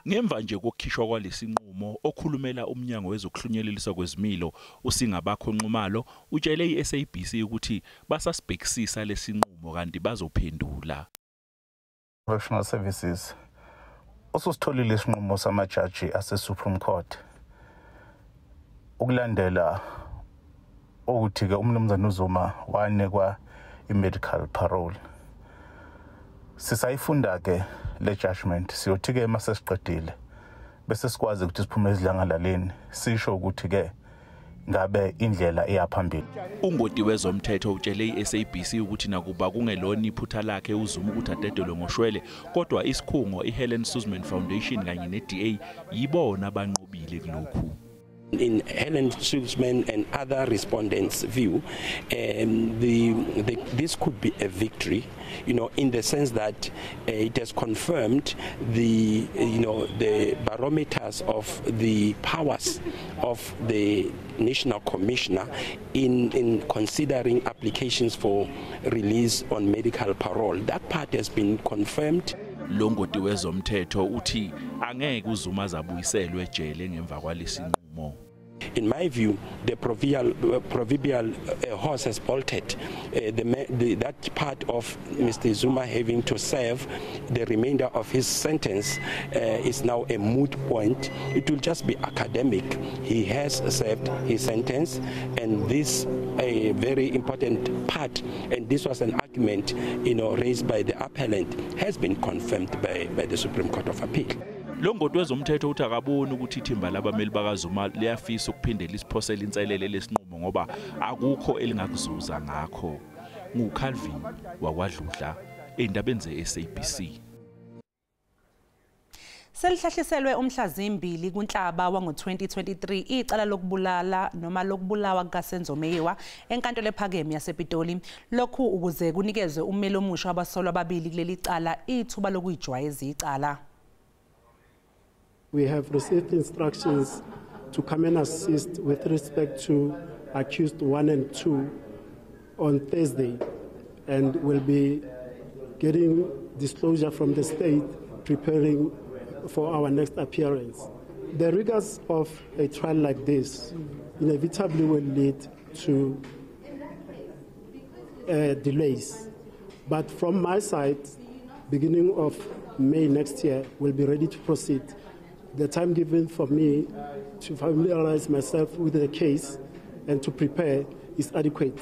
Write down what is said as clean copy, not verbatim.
Ngemva nje kokukhishwa kwalesinqumo okhulumela umnyango wezokuhlunyeleliswa kwezimilo usingabakho Nxumalo utshele iSABC ukuthi basasibhekisisa lesinqumo kanti bazophendula. Professional Services ususitholile isinqumo samajaji ase-Supreme Court ukulandela ukuthi ke umnumzana uZuma wanikwa i-medical parole. Sisayifunda ke le judgment siyothi ke masesiqedile bese sikwazi ukuthi siphume ezidlangalaleni sisho ukuthi ke ngabe indlela eyaphambili. Ungoti wezomthetho utshele iSABC ukuthi nakuba kungelona iphutha lakhe uZuma ukuthi adedelwe ngoshwele kodwa isikhungo iHelen Suzman Foundation kanye neDA yibona banqobile kulokhu. In Helen Suzman and other respondents' view, this could be a victory, in the sense that it has confirmed the barometers of the powers of the National Commissioner in considering applications for release on medical parole. That part has been confirmed. Longoti wezomthetho uthi angeke uZuma zabuyiselwe ejele ngemva kwalesinqumo. In my view, the proverbial horse has bolted. That part of Mr. Zuma having to serve the remainder of his sentence is now a moot point. It will just be academic. He has served his sentence, and this a very important part, and this was an argument raised by the appellant, has been confirmed by the Supreme Court of Appeal. Longoti wezomthetho uthi akaboni ukuthi ithimba labameli bakaZuma liyafisa ukuphindela isiphosela inselele lesinqumo ngoba akukho elingakuzuza ngakho. NguCalvin wakwadlula endabeni zeSABC. Selihlahliselwe umhlazimbili kunhlaba wango-2023 icala lokubulala noma lokubulawa kukaSenzomeyiwa enkantolo ephakeme yasePitoli. Lokhu ukuze kunikezwe ummeli omusha wabasolwa ababili kuleli cala ithuba lokuyijwayeza icala. We have received instructions to come and assist with respect to accused 1 and 2 on Thursday, and will be getting disclosure from the state, preparing for our next appearance. The rigors of a trial like this inevitably will lead to delays. But from my side, beginning of May next year, we'll be ready to proceed. The time given for me to familiarize myself with the case and to prepare is adequate.